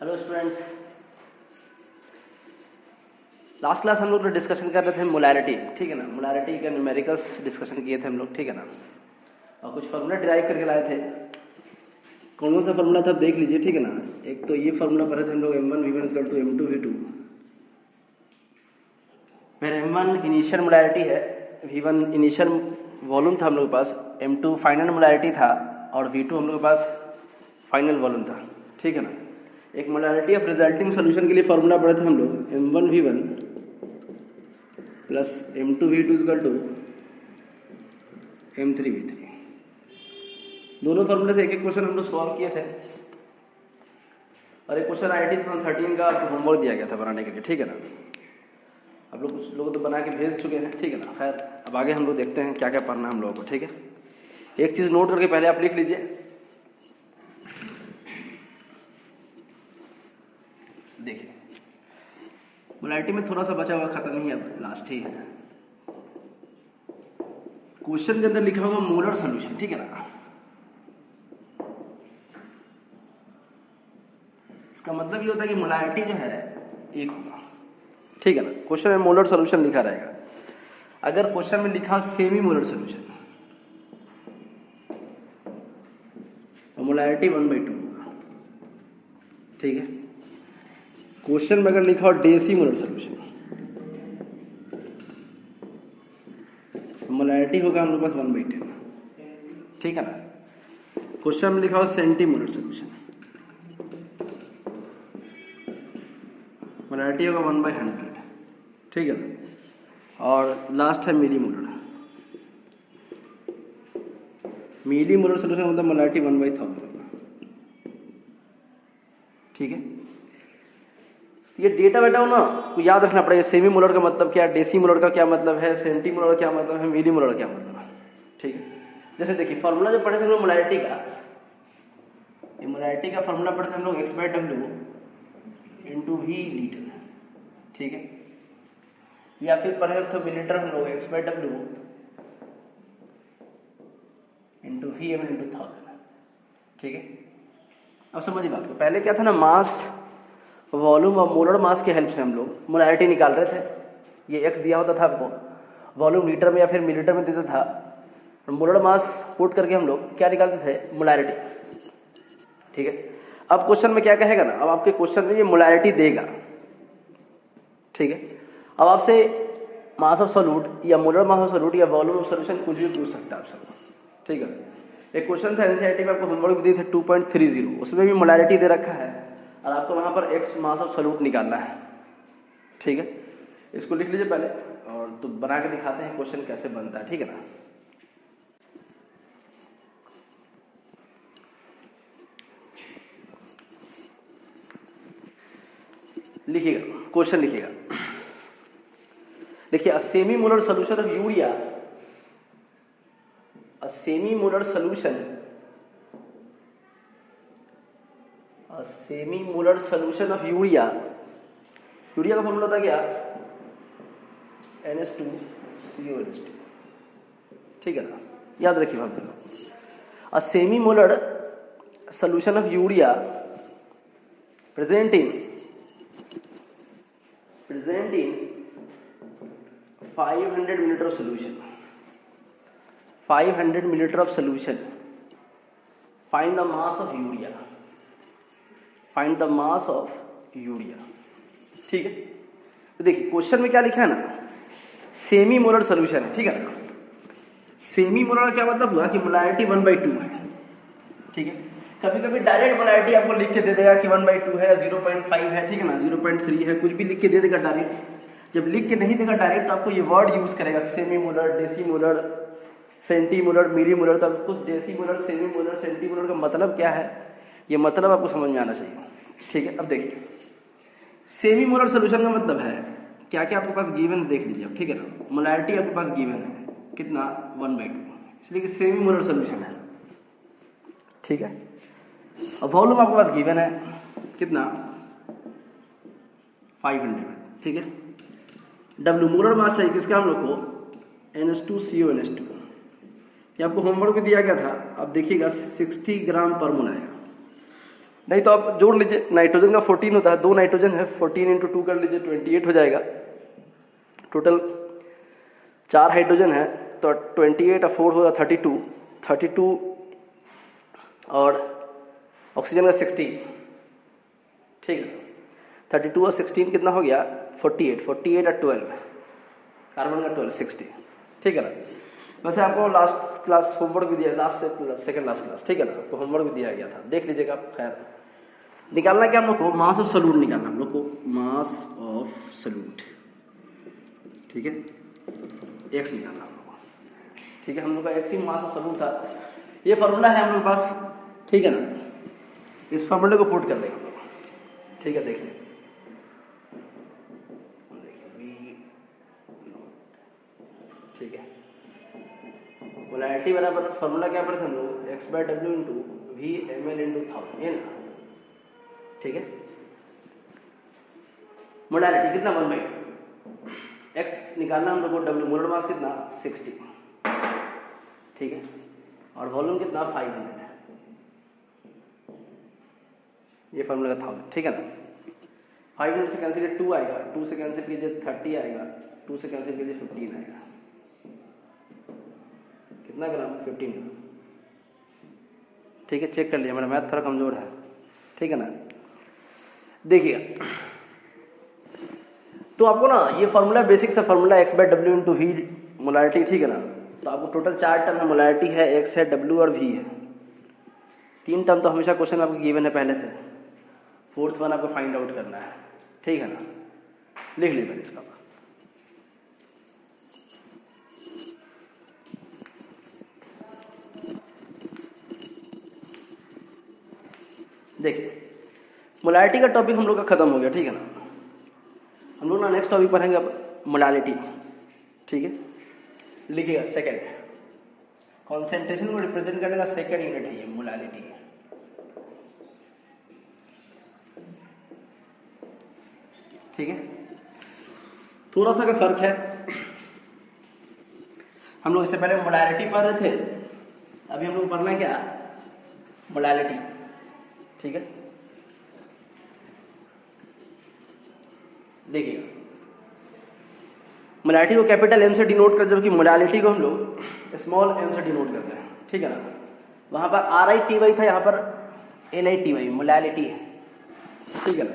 Hello students, last class हम लोग discussion कर रहे थे मोलैरिटी, ठीक है ना। मोलैरिटी के न्यूमेरिकल्स डिस्कशन किए थे हम लोग, ठीक है ना। और कुछ फार्मूला डिराइव करके लाए थे। कौन कौन सा फार्मूला था देख लीजिए, ठीक है ना। एक तो ये फार्मूला पढ़े थे हम लोग, m1v1 = m2v2। फिर m1 इनिशियल मोलैरिटी है, v1 इनिशियल वॉल्यूम था हम लोग के पास, m2 फाइनल मोलैरिटी था और v2 हम लोग के पास फाइनल वॉल्यूम था, ठीक है ना। एक मोलैरिटी ऑफ रिजल्टिंग सोल्यूशन के लिए फार्मूला पढ़े थे हम लोग, m1v1 प्लस m2v2 = m3v3। दोनों फार्मूले से एक एक क्वेश्चन हम लोग सॉल्व किए थे और एक क्वेश्चन IIT 2013 का होमवर्क दिया गया था बनाने के लिए, ठीक है ना। आप लोग कुछ लोग तो बना के भेज चुके हैं, ठीक है ना। खैर अब आगे हम लोग देखते हैं क्या क्या पढ़ना है हम लोगों को, ठीक है। एक चीज़ नोट करके पहले आप लिख लीजिए। देखिए मोलैरिटी में थोड़ा सा बचा हुआ, खत्म ही, अब लास्ट ही है। क्वेश्चन के अंदर लिखा होगा मोलर सॉल्यूशन, ठीक है ना। इसका मतलब ये होता है कि मोलैरिटी जो है एक होगा, ठीक है ना। क्वेश्चन में मोलर सॉल्यूशन लिखा रहेगा। अगर क्वेश्चन में लिखा सेमी मोलर सॉल्यूशन तो मोलैरिटी 1/2 होगा, ठीक है। क्वेश्चन में अगर लिखा हो डेसी मोलर सॉल्यूशन तो मोलैरिटी होगा हम लोग पास 1/10, ठीक है ना। क्वेश्चन में लिखा हो सेंटी मोलर सॉल्यूशन, मोलैरिटी होगा 1/100, ठीक है ना। और लास्ट है मिली मोलर। मिली मोलर सॉल्यूशन मतलब मोलैरिटी 1/1000 होगा, ठीक है। ये डेटा बेटा हो ना, को याद रखना पड़ेगा। सेमी मोलर का मतलब क्या है, डेसी मोलर का क्या मतलब है, सेंटी मोलर का क्या मतलब है, मिली मोलर का क्या मतलब है, ठीक है। जैसे देखिए फार्मूला जो पढ़े थे हम लोग मोलैरिटी का, ये मोलैरिटी का फार्मूला पढ़े थे हम लोग x/w × v लीटर, ठीक है। या फिर पढ़े थे मिलीलीटर हम लोग x/w × vm × 1000, ठीक है। अब समझिए बात को। पहले क्या था ना, मास, वॉल्यूम और मोलर मास के हेल्प से हम लोग मोलैरिटी निकाल रहे थे। ये x दिया होता था आपको, वॉल्यूम लीटर में या फिर मिलीलीटर में देता था, और मोलर मास पुट करके हम लोग क्या निकालते थे, मोलैरिटी, ठीक है। अब क्वेश्चन में क्या कहेगा ना, अब आपके क्वेश्चन में ये मोलैरिटी देगा, ठीक है। अब आपसे मास ऑफ सॉल्यूट या मोलर मास ऑफ सॉल्यूट या वॉल्यूम ऑफ सॉल्यूशन कुछ भी पूछ सकता है आपसे, ठीक है। एक क्वेश्चन था NCERT में, आपको होमवर्क भी दिए थे 2.30, उसमें भी मोलैरिटी दे रखा है और आपको वहां पर x मास ऑफ सॉल्यूट निकालना है, ठीक है। इसको लिख लीजिए पहले और तो बना के दिखाते हैं क्वेश्चन कैसे बनता है, ठीक है ना। लिखिएगा, क्वेश्चन लिखिएगा। देखिए, semi molar solution of urea, a semi-molar solution of urea का फॉर्मूला होता क्या, NH2CONH2, ठीक है ना। याद रखिए formula. A semi-molar solution of urea present in 500 milliliter of solution, 500 milliliter of solution. Find the mass of urea. Find the mass of urea. ठीक है। तो देखिए क्वेश्चन में क्या लिखा है ना, सेमी मोलर सोल्यूशन है, ठीक है ना। सेमी मोलर का क्या मतलब हुआ कि मोलैरिटी 1/2 है, ठीक है। कभी कभी डायरेक्ट मोलैरिटी आपको लिख के दे देगा कि 1/2 है, 0.5 है, ठीक है ना, 0.3 है, कुछ भी लिख के दे देगा डायरेक्ट। जब लिख के नहीं देगा डायरेक्ट तो आपको ये वर्ड यूज करेगा, semi molar, deci molar, centi molar, milli molar. तो आपको deci molar, semi molar, centi molar का मतलब क्या है, ये मतलब आपको समझ में आना चाहिए, ठीक है। अब देखिए सेमी मोलर सोल्यूशन का मतलब है क्या क्या आपके पास गिवन, देख लीजिए आप, ठीक है ना। मोलैरिटी आपके पास गिवन है कितना, 1/2, इसलिए कि सेमी मोलर सोल्यूशन है, ठीक है। अब वॉल्यूम आपके पास गिवन है कितना, 500, ठीक है। W मोलर मास चाहिए किसका हम लोग को, NH2CONH2। ये आपको होमवर्क में दिया गया था, आप देखिएगा 60 ग्राम पर मोल आएगा। नहीं तो आप जोड़ लीजिए, नाइट्रोजन का 14 होता है, 2 नाइट्रोजन है, 14 इंटू 2 कर लीजिए, 28 हो जाएगा। टोटल 4 हाइड्रोजन है तो 28 और 4 होगा 32 और ऑक्सीजन का 16, ठीक है। 32 और 16 कितना हो गया 48 और 12, कार्बन का 12, 60, ठीक है ना। वैसे आपको लास्ट क्लास होमवर्क भी दिया, सेकंड लास्ट क्लास, ठीक है ना, तो होमवर्क भी दिया गया था, देख लीजिएगा आप। खैर निकालना क्या हम लोग को, मास ऑफ सॉल्यूट निकालना हम लोग को, मास ऑफ सॉल्यूट, ठीक है, एक्स निकालना हम लोग को, ठीक है। हम लोग का x he mass of solute था। ये फार्मूला है हम लोग के पास, ठीक है ना, इस फार्मूले को पुट कर देंगे हम लोग, ठीक है। देखिए ठीक है, मोलैरिटी बराबर फार्मूला क्या पढ़े थे हम लोग, x/w into we ml into 1000, ये ना, ठीक है। मोलैरिटी कितना 1/2, x निकालना हम लोग को, w मोलर मास कितना 60, ठीक है, और वॉल्यूम कितना 500 है, ये फार्मूला का 1000, ठीक है ना। 500 से कैंसिल 2 आएगा, 2 से कैंसिल कीजिए 30 आएगा, 2 से कैंसिल कीजिए 15 आएगा, कितना ग्राम 15 ग्राम, ठीक है। चेक कर लिया, मेरा मैथ थोड़ा कमजोर है, ठीक है ना। देखिएगा तो आपको ना ये फार्मूला बेसिक सा formula x/w into V molarity, ठीक है ना। तो आपको टोटल 4 टर्म है, मोलैरिटी है, x है, w और v है। 3 टर्म तो हमेशा क्वेश्चन में आपको गिवन है पहले से, 4th वन आपको फाइंड आउट करना है, ठीक है ना। लिख लीजिए पहले इसका, देखिए मोलैरिटी का टॉपिक हम लोग का खत्म हो गया, ठीक है ना। हम लोग ना नेक्स्ट टॉपिक पढ़ेंगे अब मोलैलिटी, ठीक है। लिखिएगा सेकंड, कॉन्सेंट्रेशन को रिप्रेजेंट करने का सेकंड यूनिट है ये मोलैलिटी, ठीक है। थोड़ा सा का फर्क है, हम लोग इससे पहले मोलैलिटी पढ़ रहे थे, अभी हम लोग पढ़ना क्या मोलैलिटी, ठीक है। देखिएगा मोलैलिटी को कैपिटल एम से डिनोट कर, जबकि मोलैलिटी को हम लोग स्मॉल एम से डिनोट करते हैं, ठीक है ना। वहां पर RITY था, यहाँ पर LITY मोलैलिटी है, ठीक है ना।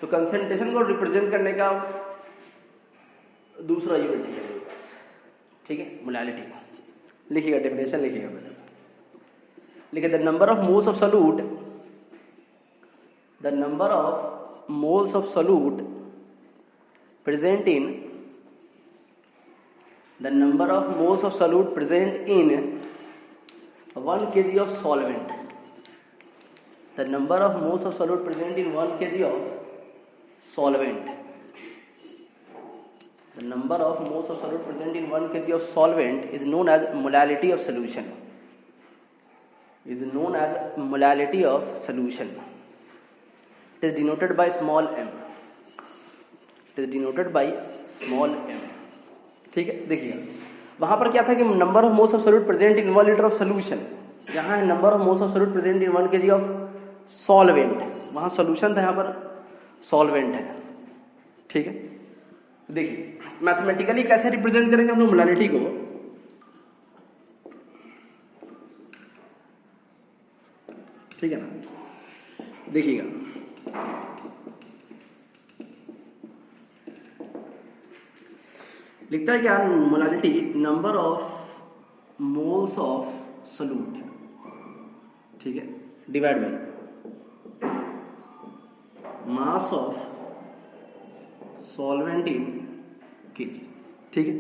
तो कंसंट्रेशन को रिप्रेजेंट करने का दूसरा यूनिट है मेरे पास, ठीक है, मोलैलिटी। लिखिएगा डेफिनेशन, लिखिएगा पहले, लिखिए the number of moles of solute, the number of moles of solute present in, the number of moles of solute present in 1 kg of solvent, the number of moles of solute present in 1 kg of solvent, the number of moles of solute present in 1 kg of solvent is known as molality of solution, is known as molality of solution. It is denoted by small m, it is denoted by small m, ठीक है। देखिए वहां पर क्या था कि number of moles of solute present in 1 litre of solution, यहाँ है number of moles of solute present in 1 kg of solvent, वहां सॉल्यूशन था, यहाँ पर सॉल्वेंट है, ठीक है। देखिए मैथमेटिकली कैसे रिप्रेजेंट करेंगे हम लोग मोलैलिटी को, ठीक है ना। देखिएगा लिखता है क्या, molality number of moles of solute, ठीक है, divide by mass of solvent in KG, ठीक है।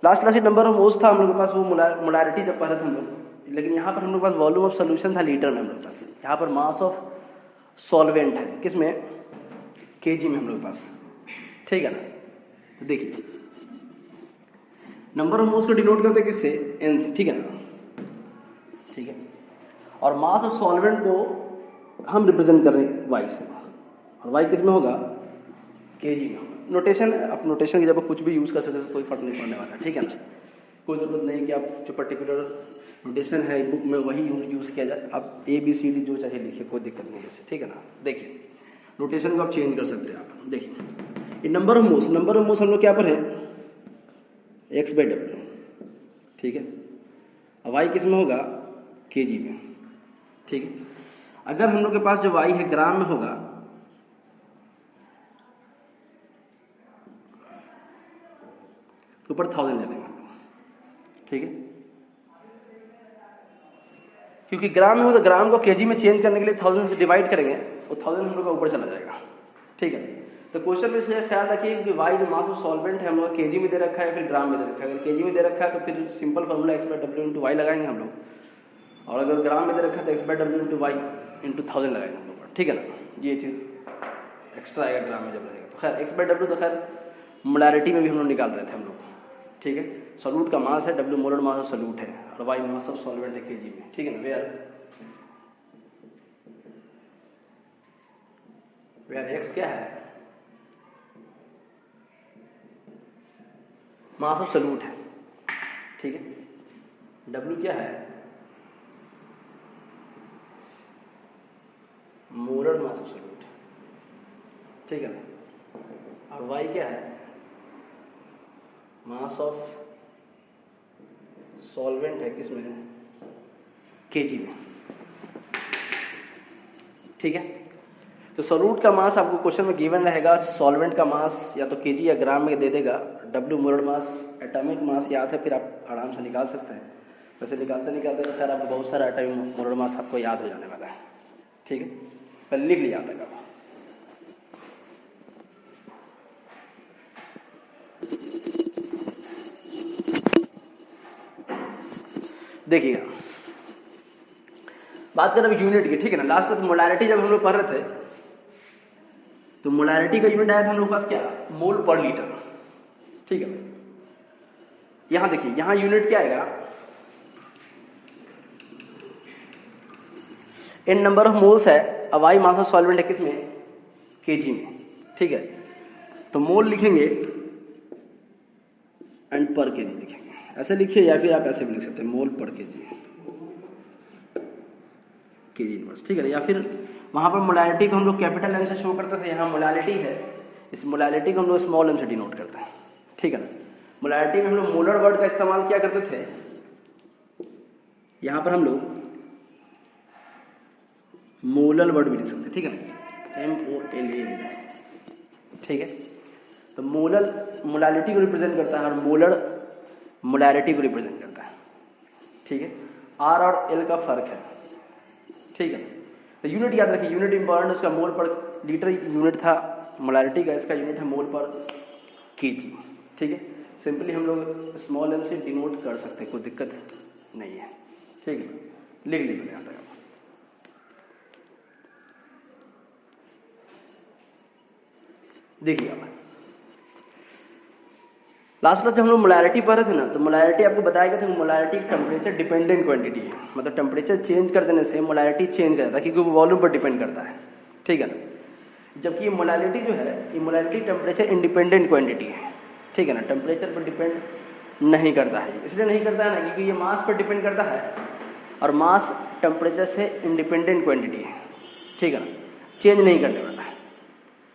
लास्ट क्लास में नंबर ऑफ मोल्स था हम लोग के पास, वो मोलैलिटी जब पढ़े थे हम लोग, लेकिन यहाँ पर हम लोग के पास वॉल्यूम ऑफ सॉल्यूशन था लीटर में हम लोग के पास, यहाँ पर मास ऑफ सॉल्वेंट है किसमें, केजी में हम लोग के पास, ठीक है ना। तो देखिए नंबर ऑफ मोल्स को डिनोट करते किससे, एन से, ठीक है ना, ठीक है। और मास ऑफ सॉल्वेंट को हम रिप्रेजेंट कर रहे हैं वाई से, और वाई किस में होगा, केजी में। नोटेशन, आप नोटेशन की जब कुछ भी यूज कर सकते हो तो कोई फर्क नहीं पड़ने वाला, ठीक है ना। कोई ज़रूरत नहीं कि आप जो पर्टिकुलर नोटेशन है बुक में वही यूज़ किया जाए, आप ABCD जो चाहे लिखिए, कोई दिक्कत नहीं है इससे, ठीक है ना। देखिए नोटेशन को आप चेंज कर सकते हैं। आप देखिए ये नंबर ऑफ मोल्स हम लोग क्या पर है, x/W, ठीक है। अब y किस में होगा, kg में, ठीक है। अगर हम लोग के पास जो y है ग्राम में होगा तो ऊपर 1000 ले लेंगे, ठीक है। क्योंकि ग्राम में हो तो ग्राम को केजी में चेंज करने के लिए 1000 से डिवाइड करेंगे, वो 1000 हम लोग का ऊपर चला जाएगा, ठीक है। तो क्वेश्चन में से ख्याल रखिए कि y जो मास ऑफ सॉल्वेंट है हम लोग केजी में दे रखा है या फिर ग्राम में दे रखा है। अगर केजी में दे रखा है तो फिर सिंपल फॉर्मूला x/W × y लगाएंगे हम लोग, और अगर ग्राम में दे रखा है तो x/W × y × 1000 लगाएंगे हम लोग, ठीक है ना। ये चीज़ एक्स्ट्रा आएगा ग्राम में जब लगेगा। तो खैर x/W तो खैर मोलारिटी में भी हम लोग निकाल रहे थे हम लोग, ठीक है। सॉल्यूट का मास है, W molar mass of solute है, और y मास ऑफ सॉल्वेंट है केजी में, ठीक है ना। वेयर x क्या है, मास ऑफ सॉल्यूट है, ठीक है। W क्या है, मोलर मास ऑफ सॉल्यूट, ठीक है ना। और y क्या है, मास ऑफ सॉल्वेंट है किसमें, केजी में, ठीक है। तो सॉल्यूट का मास आपको क्वेश्चन में गिवन रहेगा, सॉल्वेंट का मास या तो केजी या ग्राम में दे देगा। W molar mass, atomic mass याद है, फिर आप आराम से निकाल सकते हैं। वैसे निकालते तो खैर आपको बहुत सारा एटॉमिक मोलर मास आपको याद हो जाने वाला है, ठीक है। पहले लिख लिया था। देखिएगा बात करें यूनिट की, ठीक है ना। लास्ट क्लास मोलारिटी जब हम लोग पढ़ रहे थे तो मोलारिटी का यूनिट आया था हम लोग पास क्या, मोल पर लीटर, ठीक है। यहां देखिए, यहां यूनिट क्या आएगा, n नंबर ऑफ मोल्स है, अब y मास ऑफ सॉल्वेंट है किसमें, केजी में, ठीक है। तो मोल लिखेंगे एंड पर केजी लिखेंगे, ऐसे लिखिए या फिर आप ऐसे भी लिख सकते हैं, मोल पर केजी इनवर्स, ठीक है। या फिर वहां पर मोलारिटी को हम लोग कैपिटल M से शो करते थे, यहाँ मोलारिटी है, इस मोलारिटी को हम लोग स्मॉल m से डिनोट करते हैं, ठीक है ना। मोलारिटी में हम लोग मोलर वर्ड का इस्तेमाल किया करते थे, यहाँ पर हम लोग मोलर वर्ड भी लिख सकते हैं, ठीक है ना, MOLA, ठीक है। तो मोलर मोलारिटी को रिप्रेजेंट करता है और मोलर मोलारिटी को रिप्रेजेंट करता है, ठीक है। R और L का फर्क है, ठीक है। तो यूनिट याद रखिए, यूनिट इंपॉर्टेंट, उसका मोल पर लीटर यूनिट था मोलारिटी का, इसका यूनिट है मोल पर केजी, ठीक है। सिंपली हम लोग स्मॉल m से डिनोट कर सकते हैं, कोई दिक्कत नहीं है, ठीक है। लिख लीजिए यहाँ तक। देखिए अब लास्ट क्लास जब हम लोग मोलारिटी पढ़ रहे थे ना, तो मोलारिटी आपको बताया गया था, मोलारिटी टेम्परेचर डिपेंडेंट क्वांटिटी है, मतलब टेम्परेचर चेंज कर देने से मोलारिटी चेंज करता है, क्योंकि वो वॉल्यूम पर डिपेंड करता है, ठीक है ना। जबकि ये मोलारिटी जो है, ये मोलारिटी टेम्परेचर इंडिपेंडेंट क्वांटिटी है, ठीक है ना, टेम्परेचर पर डिपेंड नहीं करता है। इसलिए नहीं करता है ना, क्योंकि ये मास पर डिपेंड करता है, और मास टेम्परेचर से इंडिपेंडेंट क्वांटिटी है, ठीक है ना, चेंज नहीं करने वाला है,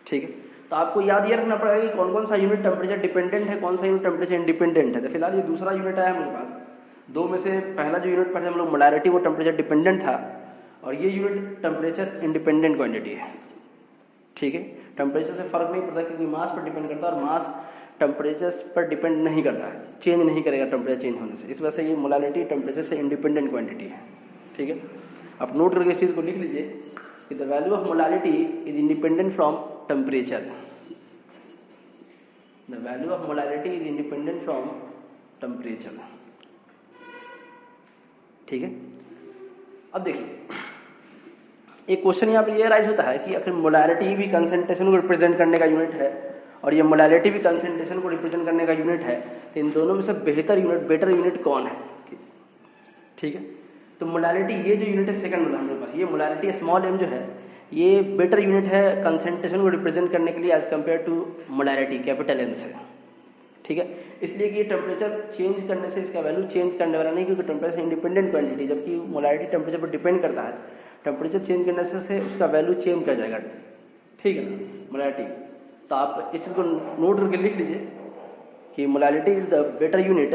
ठीक है। तो आपको याद ये रखना पड़ेगा कि कौन कौन सा यूनिट टेम्परेचर डिपेंडेंट है, कौन सा यूनिट टेम्परेचर इंडिपेंडेंट है। तो फिलहाल ये दूसरा यूनिट आया हमारे पास, दो में से पहला जो यूनिट पढ़े हम लोग मोलारिटी, वो टेम्परेचर डिपेंडेंट था, और ये यूनिट टेम्परेचर इंडिपेंडेंट क्वांटिटी है, ठीक है। टेम्परेचर से फर्क नहीं पड़ता, क्योंकि मास पर डिपेंड करता है, और मास टेम्परेचर पर डिपेंड नहीं करता है, चेंज नहीं करेगा टेम्परेचर चेंज होने से। इस वजह से ये मोलारिटी टेम्परेचर से इंडिपेंडेंट क्वांटिटी है, ठीक है। आप नोट करके इस चीज़ को लिख लीजिए कि the value of molarity is independent from temperature. The value of molarity is independent from temperature, ठीक है। अब देखिए एक क्वेश्चन यहाँ पर ये राइज होता है कि अगर मोलारिटी भी कंसंट्रेशन को रिप्रेजेंट करने का यूनिट है और ये मोलारिटी भी कंसंट्रेशन को रिप्रेजेंट करने का यूनिट है, तो इन दोनों में से बेटर यूनिट कौन है, ठीक है। तो मोलारिटी, ये जो यूनिट है सेकंड वाला हमारे पास, ये मोलारिटी स्मॉल m जो है, ये बेटर यूनिट है कंसंट्रेशन को रिप्रेजेंट करने के लिए as compare to molarity capital M से, ठीक है, इसलिए कि ये टेम्परेचर चेंज करने से इसका वैल्यू चेंज करने वाला नहीं, क्योंकि टेम्परेचर इंडिपेंडेंट क्वांटिटी, जबकि मोलारिटी टेम्परेचर पर डिपेंड करता है। टेम्परेचर चेंज करने से उसका वैल्यू चेंज कर जाएगा, ठीक है ना, मोलारिटी। तो आप इस चीज़ को नोट करके लिख लीजिए कि molarity is the better unit,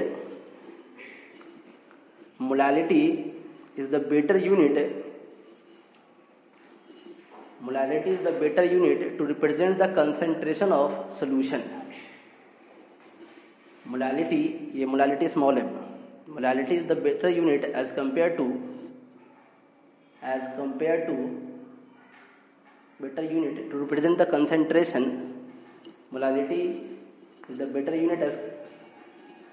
molarity is the better unit, molarity is the better unit to represent the concentration of solution. Molality, ये मोलालिटी स्मॉल है, molality is the better unit as compare to better unit to represent the concentration. Molality is the better unit as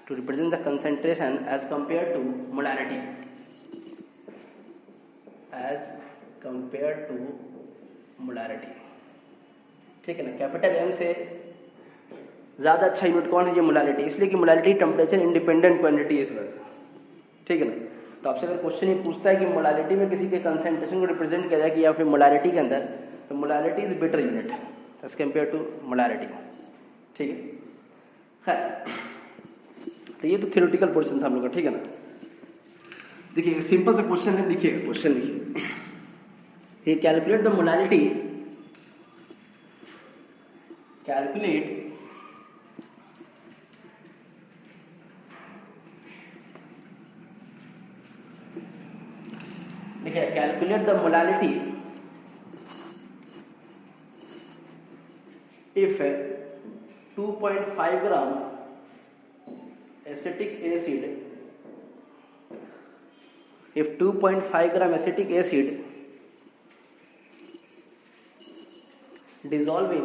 to represent the concentration as compared to molarity, as compared to molarity, ठीक है ना। Capital M से ज़्यादा अच्छा unit कौन है? ये molality, इसलिए कि मोलालिटी टेम्परेचर इंडिपेंडेंट क्वांटिटी है इस वजह से, ठीक है ना। तो आपसे अगर क्वेश्चन ये पूछता है कि मोलालिटी में किसी के कंसंट्रेशन को रिप्रेजेंट किया जाए कि या फिर मोलालिटी के अंदर, तो molality is better unit as compare to molarity, ठीक है। खैर, तो ये तो थ्योरेटिकल पोर्शन था हम लोग का, ठीक है ना। देखिए सिंपल सा क्वेश्चन है, देखिए क्वेश्चन देखिए, कैलकुलेट द मोलालिटी, कैलकुलेट देखिए, calculate the molality if 2.5 gram acetic acid, if 2.5 gram acetic acid dissolve in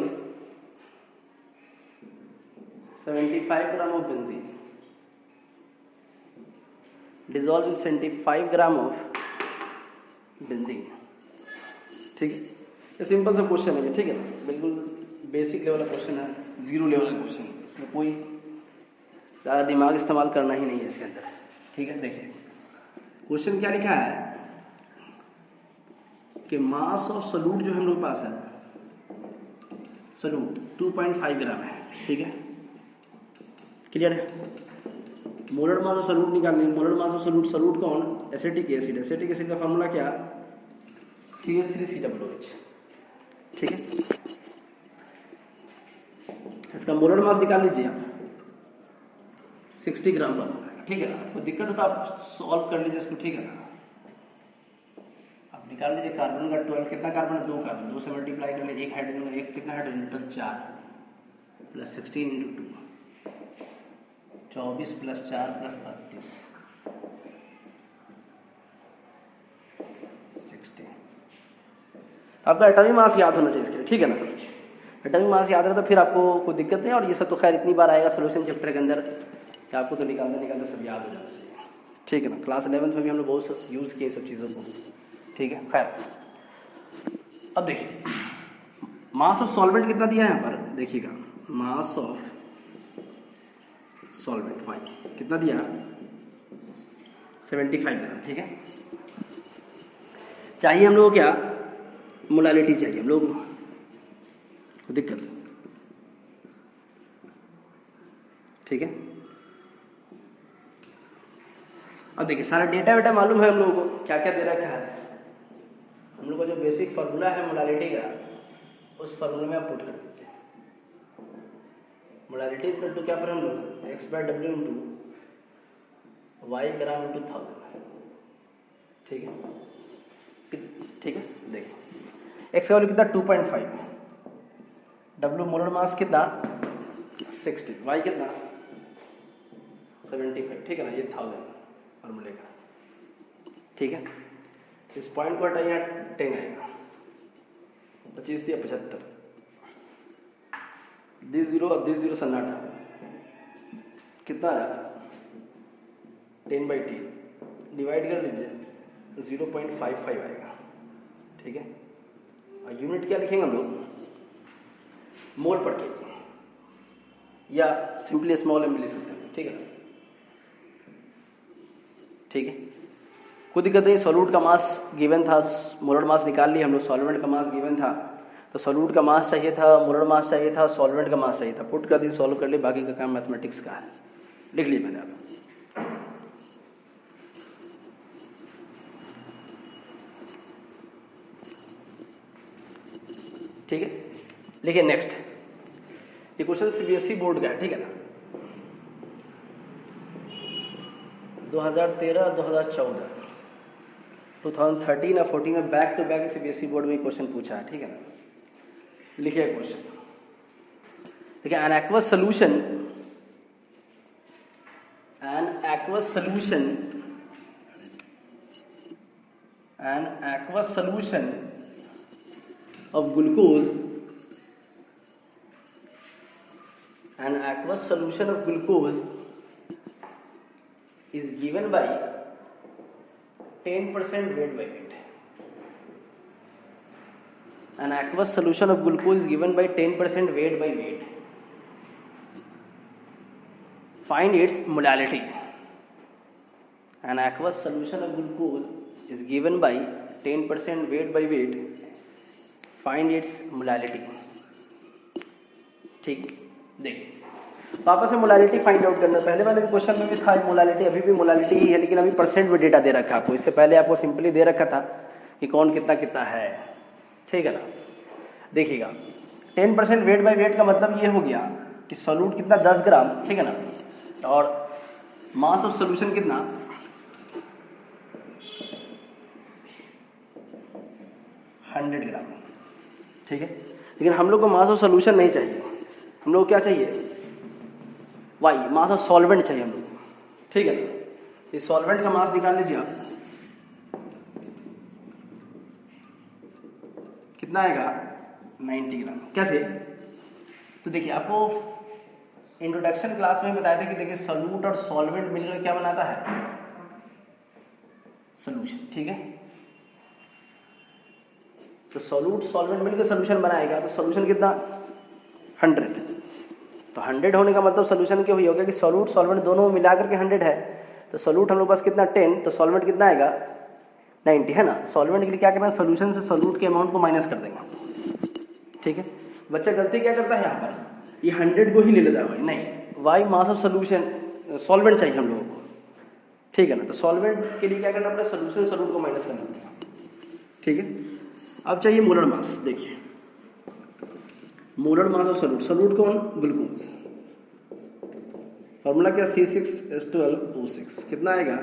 75 gram of benzene, dissolve in 75 gram of benzene, ठीक है। ये सिंपल सा क्वेश्चन है, ठीक है ना, बिल्कुल बेसिक लेवल का क्वेश्चन है, जीरो लेवल का क्वेश्चन है, इसमें कोई ज़्यादा दिमाग इस्तेमाल करना ही नहीं है इसके अंदर, ठीक है। देखिए क्वेश्चन क्या लिखा है कि मास ऑफ सॉल्यूट जो हम लोग के पास है, सॉल्यूट 2.5 ग्राम है, ठीक है, क्लियर है। मोलर मास ऑफ सॉल्यूट निकालने, molar mass of solute, solute कौन? एसिटिक एसिड, एसिटिक एसिड का फार्मूला क्या? CH3COOH, ठीक है। इसका मोलर मास निकाल लीजिए आप, 60 ग्राम पर, ठीक है ना। कोई दिक्कत हो तो आप सॉल्व कर लीजिए इसको, ठीक है ना। आप निकाल लीजिए कार्बन का 12, कितना कार्बन है? 2 कार्बन, 2 से मल्टीप्लाई कर लीजिए, 1 हाइड्रोजन, एक कितना hydrogen? Total 4 plus 16 × 2, 24 plus 4 plus 32, 60। आपका एटॉमिक मास याद होना चाहिए इसके लिए, ठीक है ना। एटॉमिक मास याद है तो फिर आपको कोई दिक्कत नहीं, और ये सब तो खैर इतनी बार आएगा सोल्यूशन चैप्टर के अंदर कि आपको तो निकालते सब याद हो जाना चाहिए, ठीक है ना। क्लास 11th में भी हम लोग बहुत यूज़ किए सब चीज़ों को, ठीक है। खैर अब देखिए मास ऑफ सॉल्वेंट कितना दिया है यहाँ पर, देखिएगा मास ऑफ सॉल्वेंट वाई कितना दिया? 75 ग्राम, ठीक है। चाहिए हम लोग क्या? मोलालिटी चाहिए हम लोग को, दिक्कत, ठीक है। अब देखिए सारा डेटा वेटा मालूम है हम लोगों को, क्या क्या दे रखा है। हम लोग का जो बेसिक फार्मूला है मोलालिटी का, उस फार्मूले में आप पुट कर दीजिए। मोलालिटी इक्वल टू क्या पर हम लोग x/w × y ग्राम × 1000, ठीक है, ठीक है। देखिए x का वैल्यू कितना? 2.5, w मोलर मास कितना? 60, y कितना? 75, ठीक है ना। ये 1000 फार्मूले का, ठीक है। इस पॉइंट को हटाइए, 10 आएगा, 25 दिया 75, दिस 0 और दिस 0 सन्नाटा, कितना आया? 10/10, डिवाइड कर लीजिए 0.55 आएगा, ठीक है। और यूनिट क्या लिखेंगे हम लोग? मोल पर केजी, या सिंपली स्मॉल एम लिख सकते हैं, ठीक है, ठीक है। कोई दिक्कत नहीं। सॉल्यूट का मास गिवन था, मोलर मास निकाल लिया हम लोग, सॉल्वेंट का मास गिवन था, तो सॉल्यूट का मास चाहिए था, मोलर मास चाहिए था, सॉल्वेंट का मास चाहिए था। पुट कर दी, सॉल्व कर ली, बाकी का काम मैथमेटिक्स का है। लिख लीजिए मैंने आप। ठीक है, लिखिए नेक्स्ट। ये क्वेश्चन सीबीएसई बोर्ड का है, ठीक है ना, 2013 2014 2013 और 14 में back to back CBSE board में क्वेश्चन पूछा है, ठीक है ना। लिखिए क्वेश्चन, देखिए an aqueous solution of glucose is given by 10% weight by weight. An aqueous solution of glucose is given by 10% weight by weight. Find its molality. An aqueous solution of glucose is given by 10% weight by weight. Find its molality. ठीक, देखिए वापस से molality find out करना। पहले वाले question में भी था मोलालिटी, अभी भी मोलालिटी ही है, लेकिन अभी परसेंट में डेटा दे रखा है आपको। इससे पहले आपको सिंपली दे रखा था कि कौन कितना कितना है, ठीक है ना। देखिएगा 10% वेट बाय वेट का मतलब ये हो गया कि सॉल्यूट कितना 10 ग्राम, ठीक है ना, और मास ऑफ सोल्यूशन कितना 100 ग्राम, ठीक है। लेकिन हम लोग को मास ऑफ सोल्यूशन नहीं चाहिए, हम लोग को क्या चाहिए, वाई मास ऑफ सॉल्वेंट चाहिए हम लोग, ठीक है। इस सॉल्वेंट का मास निकाल लीजिए आप, कितना आएगा 90 ग्राम। कैसे, तो देखिए आपको इंट्रोडक्शन क्लास में बताया था कि देखिए सॉल्यूट और सॉल्वेंट मिलकर क्या बनाता है, सोल्यूशन, ठीक है। तो सॉल्यूट सॉल्वेंट मिलकर सोल्यूशन बनाएगा, तो सोल्यूशन कितना 100। तो 100 होने का मतलब सोल्यूशन क्या हुई होगा कि सॉल्यूट सॉल्वेंट दोनों मिला करके 100 है। तो सॉल्यूट हम लोग पास कितना 10, तो सॉल्वेंट कितना आएगा 90, है ना। सॉल्वेंट के लिए क्या करना है, सोल्यूशन से सॉल्यूट के अमाउंट को माइनस कर देंगे, ठीक है। बच्चा गलती क्या करता है यहाँ पर, ये 100 को ही ले लेता है भाई, नहीं, why mass of solution solvent चाहिए हम लोगों को, ठीक है ना। तो सॉल्वेंट के लिए क्या करना पड़ेगा, सोल्यूशन से सॉल्यूट को माइनस करना पड़ेगा, ठीक है। अब चाहिए मोलर मास। देखिए molar mass of solute, solute कौन, ग्लूकोज, फॉर्मूला क्या C6H12O6, कितना आएगा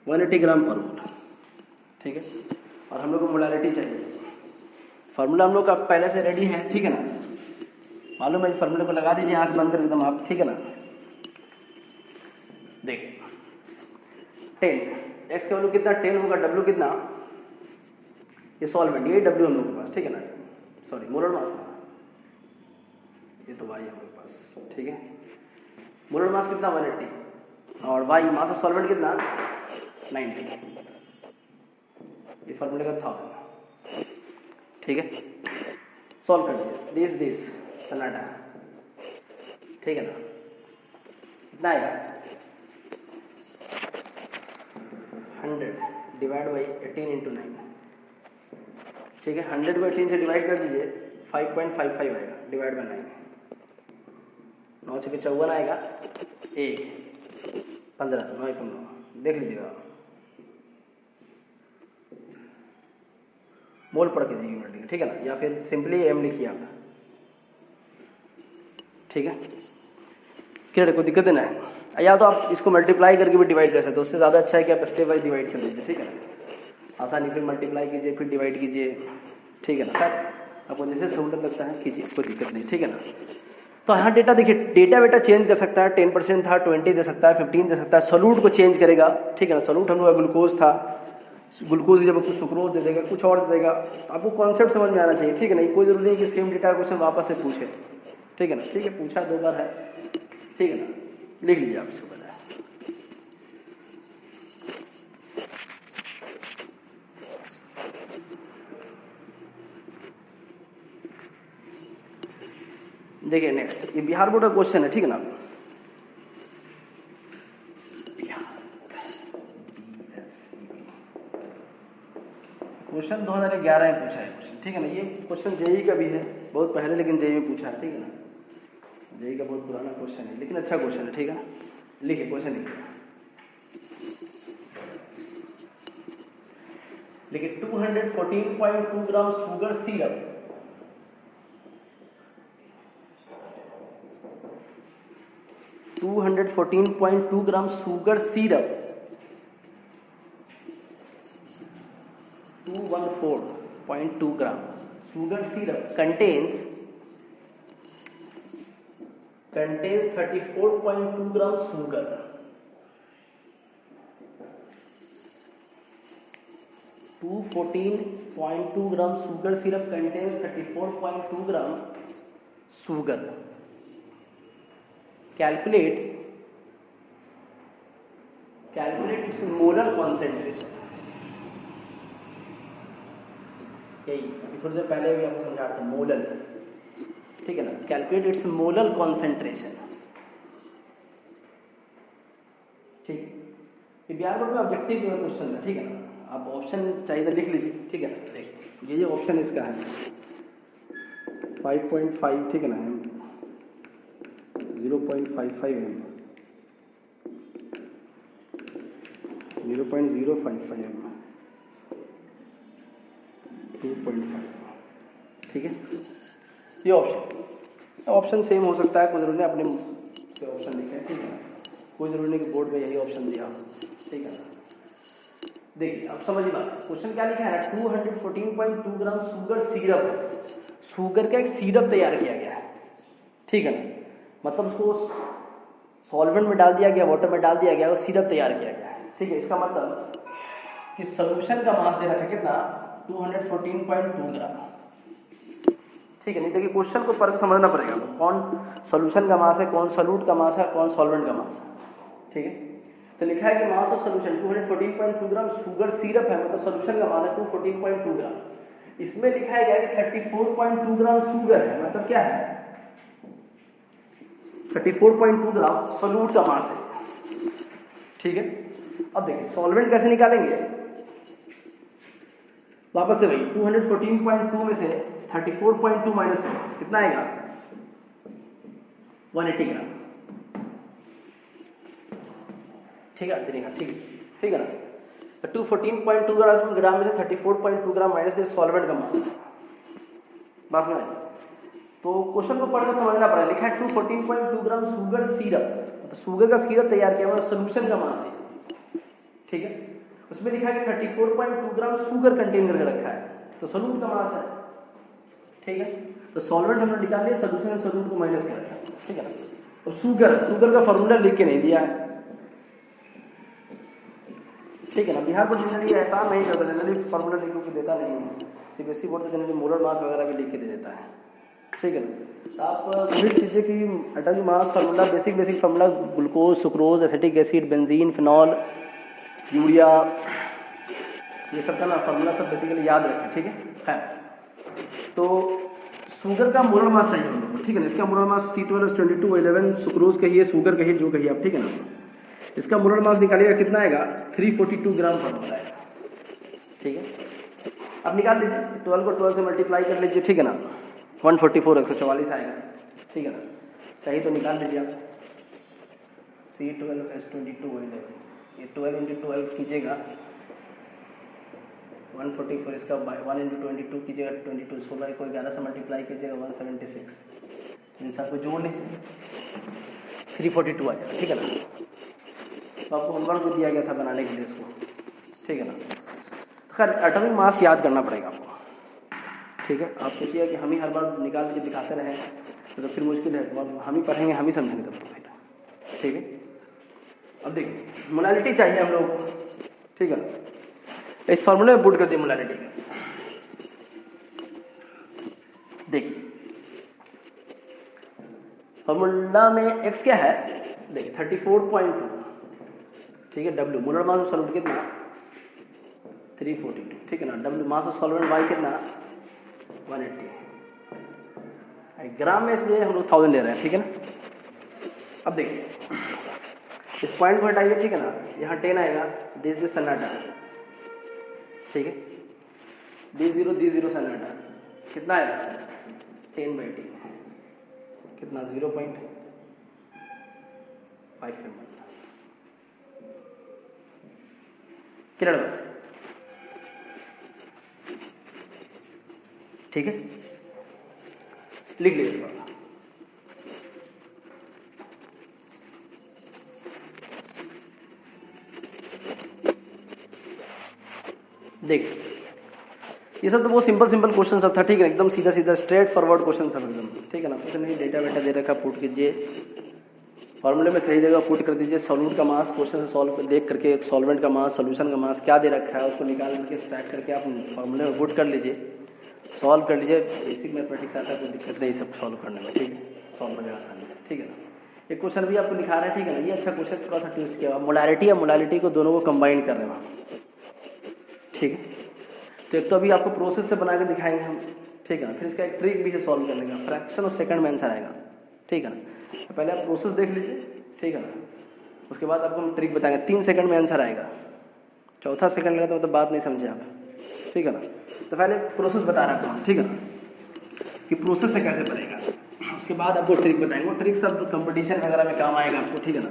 180 ग्राम पर मोल, ठीक है। और हम लोग को मोलालिटी चाहिए, फार्मूला हम लोग का पहले से रेडी है, ठीक है ना, मालूम है। इस फार्मूले को लगा दीजिए आंख बंद कर एकदम आप, ठीक है ना। देखिए 10 x का वैल्यू कितना 10 होगा, W कितना, ये सॉल्वेंट, ये W हम लोग के पास, ठीक है ना, सॉरी मोलर मास ना, ये तो वाई हम लोग के पास, ठीक है। मोलर मास कितना 180 और वाई मास ऑफ सॉल्वेंट कितना 90, ये फार्मूले का था, ठीक है। सॉल्व कर दिया, दिस सन्नाटा, ठीक है ना। कितना आएगा 100 डिवाइड बाई 18 इंटू 9, ठीक है। 100 को 18 से डिवाइड कर दीजिए, 5.55 आएगा, डिवाइड बाई 9, 9 से 54 आएगा, 1 15 9 कम 9, देख लीजिएगा मोल पढ़ के यूनिट, ठीक है ना, या फिर सिंपली एम लिखिए आप, ठीक है। क्लियर, कोई दिक्कत नहीं है। या तो आप इसको मल्टीप्लाई करके भी डिवाइड कर सकते हो, उससे ज़्यादा अच्छा है कि आप स्टेप वाइज डिवाइड कर लीजिए, ठीक है ना। आसानी फिर मल्टीप्लाई कीजिए फिर डिवाइड कीजिए, ठीक है ना। सर आपको जैसे सहूलत लगता है कीजिए, कोई दिक्कत नहीं, ठीक है ना। तो यहाँ डेटा देखिए, डेटा बेटा चेंज कर सकता है, 10% था 20 दे सकता है, 15 दे सकता है, सोल्यूट को चेंज करेगा, ठीक है ना। सोल्यूट हम लोग का ग्लूकोज था, ग्लूकोज जब कुछ सुक्रोज दे देगा, कुछ और दे देगा, आपको कॉन्सेप्ट समझ में आना चाहिए, ठीक है ना। कोई जरूरी नहीं कि सेम डेटा क्वेश्चन वापस से पूछे, ठीक है ना। ठीक है, पूछा 2 बार है, ठीक है ना, लिख लीजिए आप इसको पहले। देखिए नेक्स्ट, ये बिहार बोर्ड का क्वेश्चन है, ठीक है ना। क्वेश्चन 2011 में पूछा है क्वेश्चन, ठीक है ना। ये क्वेश्चन जेई का भी है, बहुत पहले, लेकिन जेई में पूछा है, ठीक है ना। जेई का बहुत पुराना क्वेश्चन है, लेकिन अच्छा क्वेश्चन है, ठीक है। लिखिए क्वेश्चन लिखिए 214.2 gram sugar syrup 214.2 gram sugar syrup 214.2 ग्राम sugar syrup contains 34.2 ग्राम sugar. 214.2 ग्राम sugar syrup contains 34.2 ग्राम sugar. Calculate its molar concentration. यही अभी थोड़ी देर पहले भी आपको समझा था, मोलर, ठीक है ना। कैलकुलेट इट्स मोलर कॉन्सेंट्रेशन, ठीक। ये बिहार बोर्ड में ऑब्जेक्टिव क्वेश्चन है, ठीक है ना। आप ऑप्शन चाहिए तो लिख लीजिए, ठीक है ना। देखिए ये ऑप्शन इसका है 5.5, ठीक है ना, 0.55 एम, 0.055 एम, 2.5, ठीक है। ये ऑप्शन सेम हो सकता है, कोई जरूरी नहीं अपने से ऑप्शन लिखे, ठीक है ना। कोई जरूरी नहीं कि बोर्ड में यही ऑप्शन दिया हो, ठीक है ना। देखिए अब समझिए बात, क्वेश्चन क्या लिखा है ना, 214.2 ग्राम शुगर सिरप, शुगर का एक सिरप तैयार किया गया है, ठीक है ना। मतलब उसको सॉल्वेंट में डाल दिया गया, वाटर में डाल दिया गया, वो सिरप तैयार किया गया है, ठीक है। इसका मतलब कि सोल्यूशन का मास दे रखा है कितना, 214.2 ग्राम, ठीक है। नहीं देखिए क्वेश्चन को पर समझना पड़ेगा, कौन सॉल्यूशन का मास है, कौन सॉल्यूट का मास है, कौन सॉल्वेंट का मास है, ठीक है। तो लिखा है कि मास of solution 214.2 gram sugar syrup है, मतलब सॉल्यूशन का मास है 214.2 ग्राम। इसमें लिखा है क्या कि 34.2 ग्राम शुगर है, मतलब क्या है 34.2 ग्राम सॉल्यूट का मास है, ठीक है। अब देखिए सॉल्वेंट कैसे निकालेंगे, वापस से वही 214.2 में से 34.2 माइनस करें, कितना आएगा 180 ग्राम, ठीक है। ठीक है ना। तो 214.2 ग्राम में से 34.2 ग्राम माइनस के सॉल्वेंट का मास, बस में। तो क्वेश्चन को पढ़कर समझना पड़ेगा, लिखा है 214.2 ग्राम शुगर सिरप, तो शुगर का सिरप तैयार किया हुआ सोल्यूशन का मास है, ठीक है। उसमें लिखा है कि 34.2 ग्राम शुगर कंटेन करके रखा है, तो सॉल्यूट का मास है, ठीक है। तो सॉल्वेंट हमने निकाल लिया, सोल्यूशन से सॉल्यूट को माइनस कर दिया, ठीक है ना। और शुगर का फॉर्मूला लिख के नहीं दिया है, ठीक है ना। बिहार बोर्ड जनरली ऐसा नहीं करता, जनरली फॉर्मूला लिख के देता नहीं है। सीबीएसई बोर्ड तो जनरली मोलर मास वगैरह भी लिख के दे देता है, ठीक है ना। तो आप समझ लीजिए कि atomic mass formula, basic formula glucose, sucrose, acetic acid, benzene, phenol, urea, ये सब का ना फार्मूला सब बेसिकली याद रखें, ठीक है। तो शुगर का मोलर मास चाहिए हम लोग को, ठीक है ना। इसका मोलर मास C12H22O11, सुक्रोज कहिए, शुगर कहिए, जो कहिए आप, ठीक है ना। इसका मोलर मास निकालिएगा, कितना आएगा 342 ग्राम फार्मूला आएगा, ठीक है। अब निकाल लीजिए, 12 को 12 से मल्टीप्लाई कर लीजिए, ठीक है ना। 144 144 आएगा, ठीक है ना। चाहिए तो निकाल लीजिए आप, C12H22O11, ये 12 × 12 कीजिएगा 144, इसका 1 × 22 कीजिएगा 22, 16 को 11 से मल्टीप्लाई कीजिएगा 176, इन सबको जोड़ लीजिए 342 आ जाएगा, ठीक है ना। तो आपको होमवर्क भी दिया गया था बनाने के लिए इसको, ठीक है ना। खैर एटॉमिक मास याद करना पड़ेगा आपको, ठीक है। आप सोचिए कि हम ही हर बार निकाल के दिखाते रहें तो फिर मुश्किल है, तो हम ही पढ़ेंगे, हम ही समझेंगे तब तो फिर, ठीक है। अब देखिए मोलालिटी चाहिए हम लोग, ठीक है। इस फॉर्मूले में पुट कर दिए मोलालिटी, देखिए फॉर्मूला में x क्या है, देखिए 34.2, ठीक है। W molar mass of solvent कितना 342, ठीक है ना। W mass of solvent Y कितना 180, ग्राम में इसलिए हम लोग 1000 ले रहे हैं, ठीक है ना। अब देखिए इस पॉइंट को हटाइए, ठीक है ना। यहाँ 10 आएगा, दिस सन्नाटा, ठीक है। D0 से हटा कितना है 10/10 कितना 0.5 mm। क्लियर बात, ठीक है, लिख लीजिए इसको। देखिए ये सब तो बहुत सिंपल क्वेश्चन सब था, ठीक है, एकदम सीधा स्ट्रेट फॉरवर्ड क्वेश्चन सब एकदम, ठीक है ना। कुछ नहीं, डेटा वेटा दे रखा, पुट कीजिए, फॉर्मूले में सही जगह पुट कर दीजिए, सॉल्यूट का मास क्वेश्चन से सॉल्व देख करके, सॉल्वेंट का मास, सोल्यूशन का मास क्या दे रखा है उसको निकाल करके स्टैक करके आप फॉर्मूले में पुट कर लीजिए, सॉल्व कर लीजिए। बेसिक मैथमेटिक्स आता है, कोई दिक्कत नहीं सब सॉल्व करने में, ठीक है, सॉल्व हो जाएगा आसानी से, ठीक है ना। एक क्वेश्चन भी आपको दिखा रहे हैं, ठीक है ना, ये अच्छा क्वेश्चन, थोड़ा सा ट्विस्ट किया हुआ, मोलारिटी या मोलालिटी को दोनों को कंबाइन कर रहे हैं वहाँ, ठीक है। तो एक तो अभी आपको प्रोसेस से बना के दिखाएंगे हम, ठीक है ना, फिर इसका एक ट्रिक भी है सॉल्व करने का, फ्रैक्शन ऑफ सेकंड में आंसर आएगा, ठीक है ना। तो पहले आप प्रोसेस देख लीजिए, ठीक है ना, उसके बाद आपको हम ट्रिक बताएंगे। 3 सेकंड में आंसर आएगा, चौथा सेकंड लगा तो मतलब बात नहीं समझे आप, ठीक है ना। तो पहले प्रोसेस बता रहा हूँ, ठीक है ना, कि प्रोसेस से कैसे बनेगा, उसके बाद आपको ट्रिक बताएंगे। वो ट्रिक सब कंपटीशन वगैरह में काम आएगा आपको, ठीक है ना।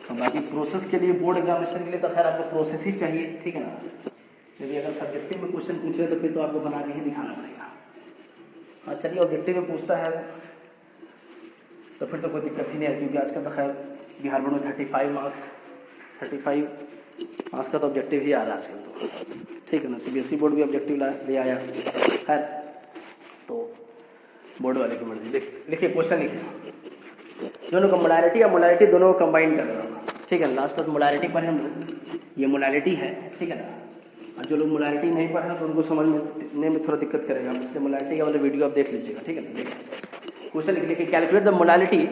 तो बाकी प्रोसेस के लिए, बोर्ड एग्जामिनेशन के लिए तो खैर आपको प्रोसेस ही चाहिए, ठीक है ना। यदि अगर सब्जेक्टिव में क्वेश्चन पूछ रहे तो फिर तो आपको बना के ही दिखाना पड़ेगा। हाँ चलिए, ऑब्जेक्टिव में पूछता है तो फिर तो कोई दिक्कत ही नहीं है, क्योंकि आजकल तो खैर बिहार बोर्ड में 35 मार्क्स का तो ऑब्जेक्टिव ही आ रहा है आजकल तो, ठीक है ना। CBSE बोर्ड भी ऑब्जेक्टिव ले आया है, तो बोर्ड वाले की मर्जी। लिखिए क्वेश्चन, लिखिए, दोनों को मोलारिटी या मोलालिटी दोनों को कंबाइन कर रहा हूँ, ठीक है ना। लास्ट तक मोलारिटी पर हम लोग, ये मोलालिटी है, ठीक है ना। और जो लोग मोलारिटी नहीं पढ़े हैं तो उनको समझने में थोड़ा दिक्कत करेगा, इसलिए मोलारिटी का वाला वीडियो आप देख लीजिएगा, ठीक है ना। क्वेश्चन लिखिए, कैलकुलेट द मोलालिटी,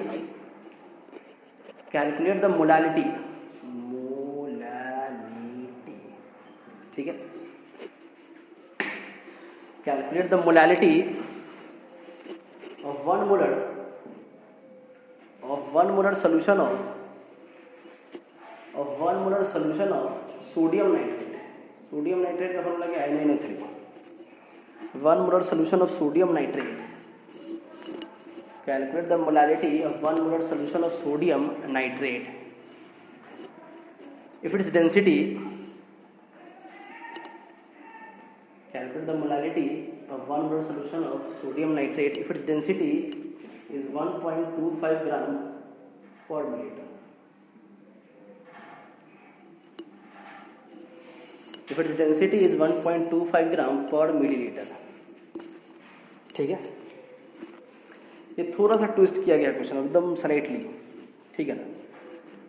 ठीक है, calculate the molality of 1 molar solution of sodium nitrate का फॉर्मूला क्या है, NaNO3। 1 molar solution of sodium nitrate, calculate the molality of 1 molar solution of sodium nitrate if its density, calculate the molality of 1 molar solution of sodium nitrate if its density is 1.25 gram per milliliter. If its density is 1.25 gram per milliliter, ठीक है। ये थोड़ा सा twist किया गया question, एकदम slightly, ठीक है ना।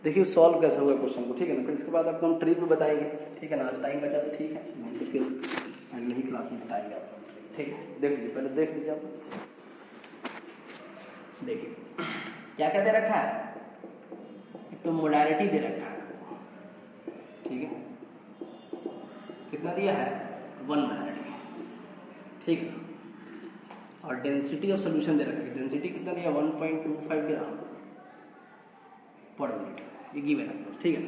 देखिए सॉल्व कैसे हुआ क्वेश्चन को, ठीक है ना। फिर इसके बाद आपको हम ट्रिक भी बताएंगे, ठीक है ना। आज टाइम बचा तो ठीक है, तो फिर अगले ही क्लास में बताएंगे आपको, ठीक है। देख लीजिए, पहले देख लीजिए आप, देखिए क्या क्या दे रखा है, तो मोलारिटी दे रखा है, ठीक है, कितना दिया है 1 मोलारिटी, ठीक है। और डेंसिटी ऑफ सोल्यूशन दे रखा है, डेंसिटी कितना दिया 1.25 ग्राम पर मिनट, ये गिवन है, ठीक है,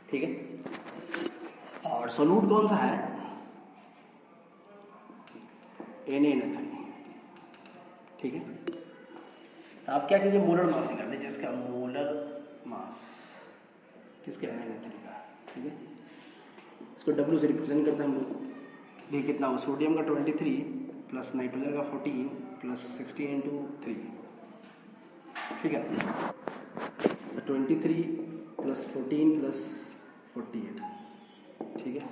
ठीक है। और सोल्यूट कौन सा है, NaNO3, ठीक है। तो आप क्या कीजिए, मोलर मास निकाल लीजिए, इसका मोलर मास किसके NaNO3 का, ठीक है। इसको W से रिप्रेजेंट करते हैं हम लोग। देखिए कितना हो, सोडियम का 23 प्लस नाइट्रोजन का 14 प्लस 16 × 3, ठीक है। 23 प्लस 14 प्लस 48, ठीक है।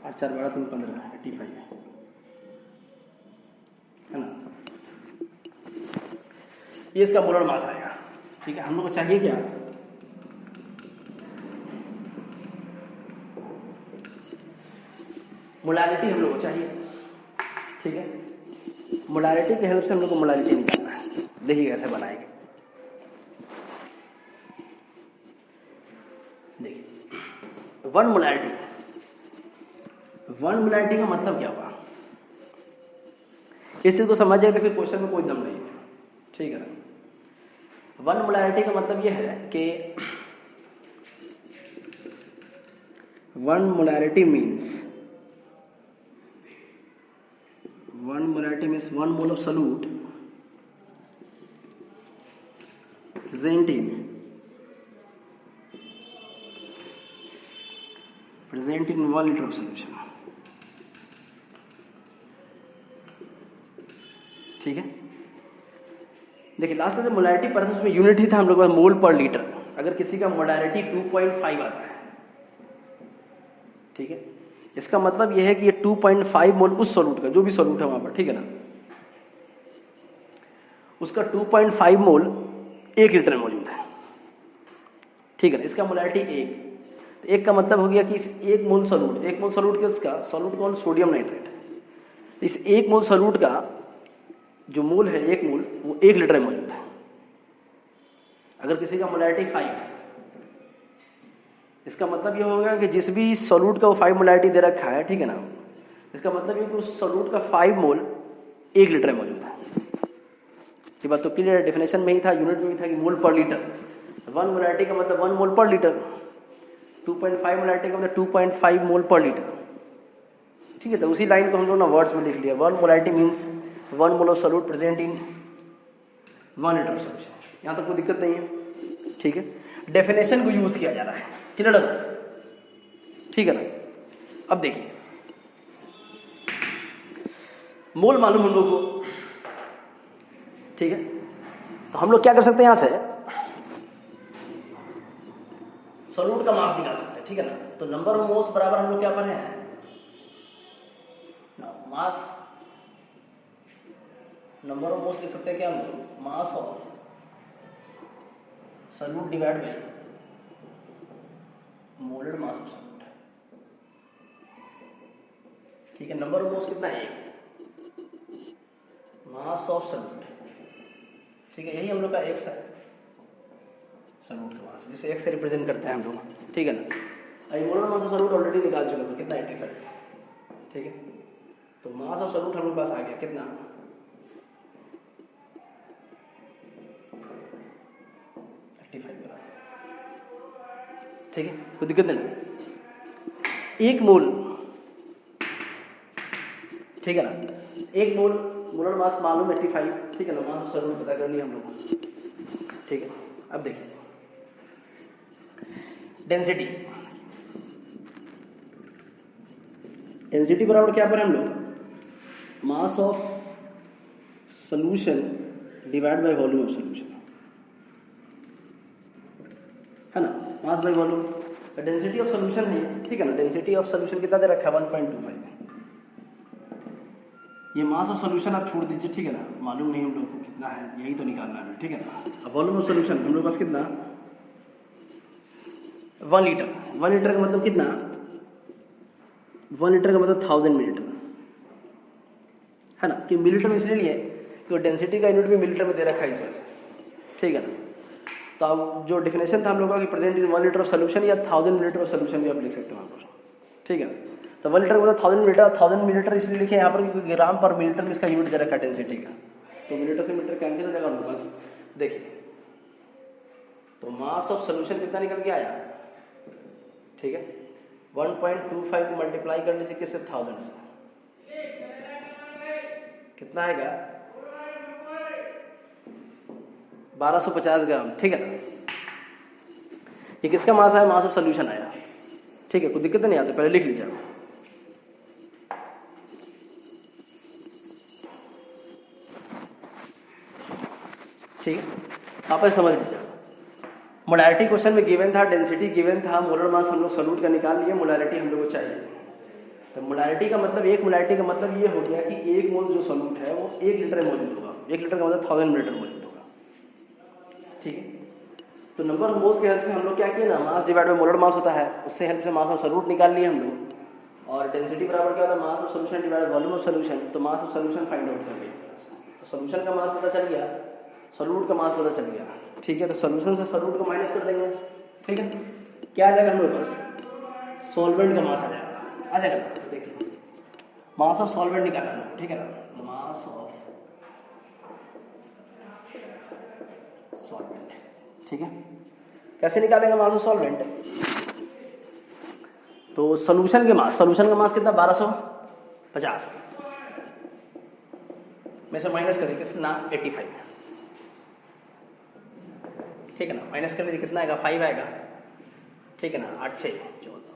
8 4 12 3 15 85 है ना। ये इसका मोलर मास आएगा, ठीक है। हम लोग को चाहिए क्या, मोलारिटी हम लोग को चाहिए, ठीक है। मोलारिटी की हेल्प से हम लोग को मोलारिटी निकालना है। देखिए कैसे बनाएंगे, देखिए 1 मोलारिटी का मतलब क्या हुआ, इस चीज को समझ जाए तो फिर क्वेश्चन में कोई दम नहीं है, ठीक है ना। 1 मोलारिटी का मतलब यह है कि one molarity means one mole of solute present in 1 liter of solution। ठीक है, देखिए लास्ट में जो मोलैरिटी पर था उसमें यूनिट ही था हम लोग के पास मोल पर लीटर। अगर किसी का मोलैरिटी 2.5 आता है, ठीक है, इसका मतलब यह है कि ये 2.5 मोल उस सॉल्यूट का, जो भी सॉल्यूट है वहां पर, ठीक है ना, उसका 2.5 मोल 1 लीटर में मौजूद है। ठीक है ना, इसका मोलैरिटी 1, तो 1 का मतलब हो गया कि इस 1 मोल सॉल्यूट किसका, सॉल्यूट कौन, सोडियम नाइट्रेट। इस 1 मोल सॉल्यूट का जो मोल है, 1 मोल, वो 1 लीटर में मौजूद है। अगर किसी का मोलैरिटी 5, इसका मतलब ये होगा कि जिस भी सॉल्यूट का वो 5 मोलैरिटी दे रखा है, ठीक है ना, इसका मतलब ये कि उस सॉल्यूट का 5 मोल 1 लीटर में मौजूद है। ये बात तो क्लियर है, डेफिनेशन में ही था, यूनिट में ही था कि मोल पर लीटर। 1 मोलैरिटी का मतलब 1 मोल पर लीटर, 2.5 मोलैरिटी का मतलब 2.5 मोल पर लीटर। ठीक है, तो उसी लाइन को हम लोग ना वर्ड्स में लिख लिया। 1 molarity means 1 mole of solute present in 1 litre solution. यहाँ तक कोई दिक्कत नहीं है। ठीक है, डेफिनेशन को यूज किया जा रहा है, क्लियर है, ठीक है ना। अब देखिए, मोल मालूम हम लोग को, ठीक है, तो हम लोग क्या कर सकते हैं, यहां से सॉल्यूट का मास निकाल सकते हैं। ठीक है ना, तो नंबर ऑफ मोल्स बराबर हम लोग क्या पर है, मास, नंबर ऑफ मोल्स लिख सकते हैं क्या हम लोग, mass of solute divide by molar mass of solute. ठीक है, नंबर ऑफ मोल्स कितना है, 1, मास ऑफ सॉल्यूट, ठीक है, यही हम लोग का एक्स है, सॉल्यूट का मास, जिसे एक्स से रिप्रेजेंट करते हैं हम लोग। ठीक है ना, अभी molar mass of solute already निकाल चुके हैं, कितना 85। ठीक है, तो मास ऑफ सॉल्यूट हम लोग पास आ गया कितना, 85। ठीक है, कोई दिक्कत नहीं। 1 मोल, ठीक है ना, 1 मोल मोलर मास मालूम 85, ठीक है ना, मास ऑफ सॉल्यूट पता कर लिया हम लोग। ठीक है, अब देखिए डेंसिटी, डेंसिटी बराबर क्या पर हम लोग, मास of solution divide by volume of solution, है ना, mass by volume. Density of solution है, ठीक है ना, डेंसिटी ऑफ सॉल्यूशन कितना दे रखा है, 1.25। ये मास ऑफ सॉल्यूशन आप छोड़ दीजिए, ठीक है ना, मालूम नहीं हम लोग को कितना है, यही तो निकालना है, ठीक है ना। अब वॉल्यूम ऑफ सॉल्यूशन हम लोग पास कितना, 1 लीटर। 1 लीटर का मतलब कितना, 1 लीटर का मतलब 1000 मिलीलीटर, है ना, कि मिलीलीटर में इसलिए लिए कि डेंसिटी का यूनिट भी मिलीलीटर में दे रखा है इस वजह से। ठीक है ना, तो अब जो डेफिनेशन था हम लोग का कि present in 1 litre of solution या 1000 मिलीलीटर ऑफ सॉल्यूशन भी आप लिख सकते हो वहाँ पर। ठीक है, तो 1 लीटर का मतलब 1000 मिलीलीटर इसलिए लिखे यहाँ पर क्योंकि ग्राम पर मिलीलीटर में इसका यूनिट दे रखा है डेंसिटी का, तो मिलीलीटर से मीटर कैंसिल हो जाएगा उनके पास। देखिए, तो मास ऑफ सॉल्यूशन कितना निकल के आया, ठीक है, 1.25 को मल्टीप्लाई कर लीजिए किससे, 1000 से, कितना आएगा, 1250 ग्राम। ठीक है ना, ये किसका मास आया, मास ऑफ सॉल्यूशन आया। ठीक है, कोई दिक्कत नहीं आती, पहले लिख लीजिए आप। ठीक है, आप समझ लीजिए। मोलैरिटी क्वेश्चन में गिवन था, डेंसिटी गिवन था, मोलर मास हम लोग सॉल्यूट का निकाल लिए, मोलैरिटी हम लोग को चाहिए। तो मोलैरिटी का मतलब, 1 मोलैरिटी का मतलब ये हो गया कि 1 मोल जो सॉल्यूट है वो 1 लीटर में मौजूद होगा। 1 लीटर का मतलब 1000 मिलीलीटर मौजूद होगा। ठीक है, तो नंबर ऑफ मोल्स के हेल्प से हम लोग क्या किए ना, mass divide by molar mass होता है, उससे हेल्प से मास ऑफ सॉल्यूट निकाल लिए हम लोग। और डेंसिटी बराबर क्या होता है, mass of solution divide by volume of solution, तो mass of solution find out कर लिया। तो सॉल्यूशन का मास पता चल गया, सॉल्यूट का मास पता चल गया। ठीक है, तो सॉल्यूशन से सॉल्यूट को माइनस कर देंगे। ठीक है, क्या आ जाएगा हम लोग पास, सॉल्वेंट का मास आ जाएगा। तो देखिए, मास ऑफ सॉल्वेंट निकालना है, ठीक है ना, मास ऑफ सॉल्वेंट। ठीक है, कैसे निकालेंगे मास ऑफ सॉल्वेंट, तो सोल्यूशन का मास कितना 1250 में से माइनस करें कितना 85, ठीक है ना, माइनस कर लीजिए कितना आएगा 5 आएगा, ठीक है ना, 8 6 14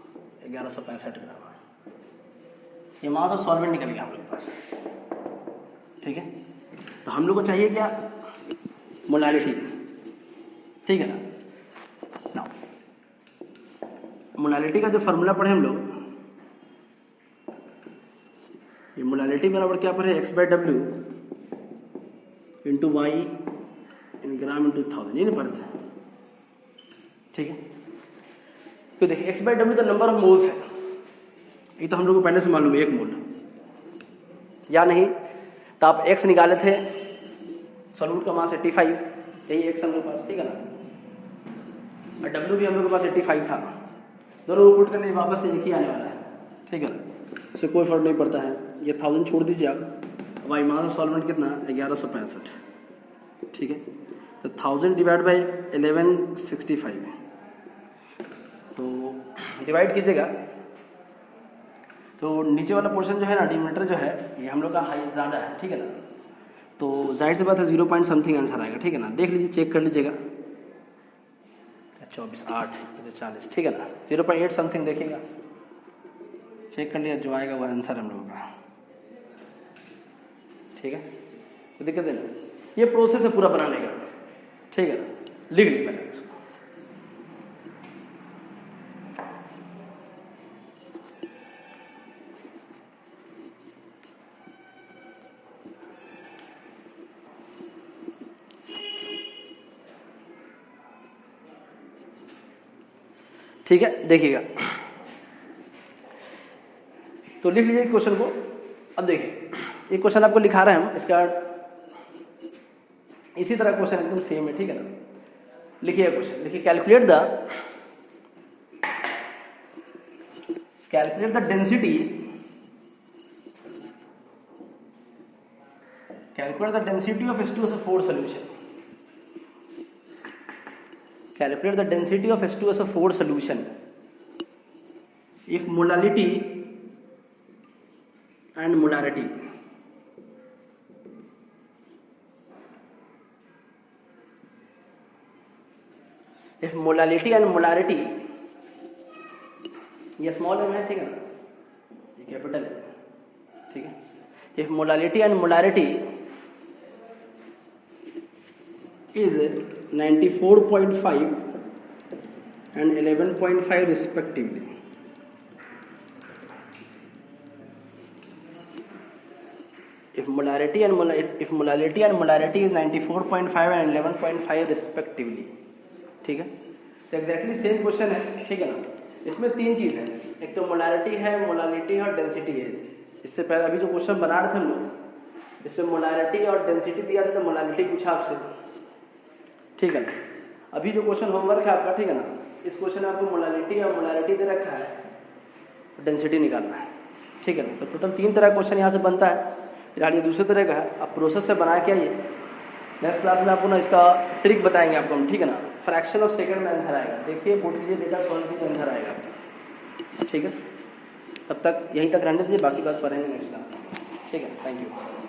1165 ग्राम, ये मास ऑफ सॉल्वेंट निकल गया हम लोग के पास, ठीक है। तो हम लोग को चाहिए क्या, मोलारिटी, ठीक है ना। मोलालिटी का जो फार्मूला पढ़े हम लोग, ये मोलालिटी बराबर क्या पढ़े, x/W इंटू वाई इन ग्राम इंटू 1000, ये नहीं पढ़ते, ठीक है। तो देखिए x/W तो नंबर ऑफ मोल्स है, ये तो हम लोग को पहले से मालूम है 1 मोल या नहीं। तो आप x निकाले थे, सॉल्यूट का मास 85, यही x हम लोग के पास, ठीक है ना, और W भी हम लोग के पास 85 था, दोनों को पुट करने वापस से एक ही आने वाला है, ठीक है ना, उससे कोई फर्क नहीं पड़ता है। ये 1000 छोड़ दीजिए आप, वाई मास ऑफ सॉल्वेंट कितना 1165, ठीक है। तो 1000 डिवाइड बाई 1165, तो डिवाइड कीजिएगा, तो नीचे वाला पोर्शन जो है ना, डिनोमिनेटर जो है ये हम लोग का हाई ज़्यादा है, ठीक है ना, तो जाहिर सी बात है 0 पॉइंट समथिंग आंसर आएगा, ठीक है ना। देख लीजिए, चेक कर लीजिएगा, 24 8 40, ठीक है ना, 0.8 समथिंग देखिएगा, चेक कर लिया, जो आएगा वो आंसर हम लोगों का, ठीक है। तो दिक्कत है ना, ये प्रोसेस है पूरा बनाने का, ठीक है ना, लिख ली पहले उसको। ठीक है, देखिएगा, तो लिख लीजिए क्वेश्चन को। अब देखिए ये क्वेश्चन आपको लिखा रहे हैं हम, इसका इसी तरह क्वेश्चन एकदम सेम है, ठीक है ना। लिखिए क्वेश्चन, लिखिए calculate the density of H2SO4 solution. Calculate the density of H2SO4 solution if molality and molarity ये स्मॉल m है, ठीक है ना, ये कैपिटल है, ठीक है। if molality and molarity is 94.5 and 11.5 respectively, if molarity and molarity is 94.5 and 11.5 respectively, ठीक है। तो एग्जैक्टली सेम क्वेश्चन है, ठीक है ना। इसमें 3 चीज़ है, एक तो मोलारिटी है, मोलालिटी और डेंसिटी है। इससे पहले अभी जो क्वेश्चन बना रहे थे हम लोग, इसमें मोलारिटी और डेंसिटी दिया था, तो मोलालिटी पूछा आपसे, ठीक है ना। अभी जो क्वेश्चन होमवर्क है आपका, ठीक है ना, इस क्वेश्चन में आपको मोलालिटी और मोलारिटी दे रखा है, डेंसिटी निकालना है, ठीक है ना। तो टोटल 3 तरह का क्वेश्चन यहाँ से बनता है। फिलहाल ये दूसरे तरह का है, आप प्रोसेस से बना के आइए। नेक्स्ट क्लास में आपको ना इसका ट्रिक बताएंगे आपको हम, ठीक है ना। फ्रैक्शन ऑफ सेकंड में आंसर आएगा, देखिए पुट कीजिए, डेटा सॉल्व कीजिए, आंसर आएगा, ठीक है। तब तक यहीं तक रहने दीजिए, बाकी बात पढ़ेंगे नेक्स्ट क्लास में, ठीक है। Thank you.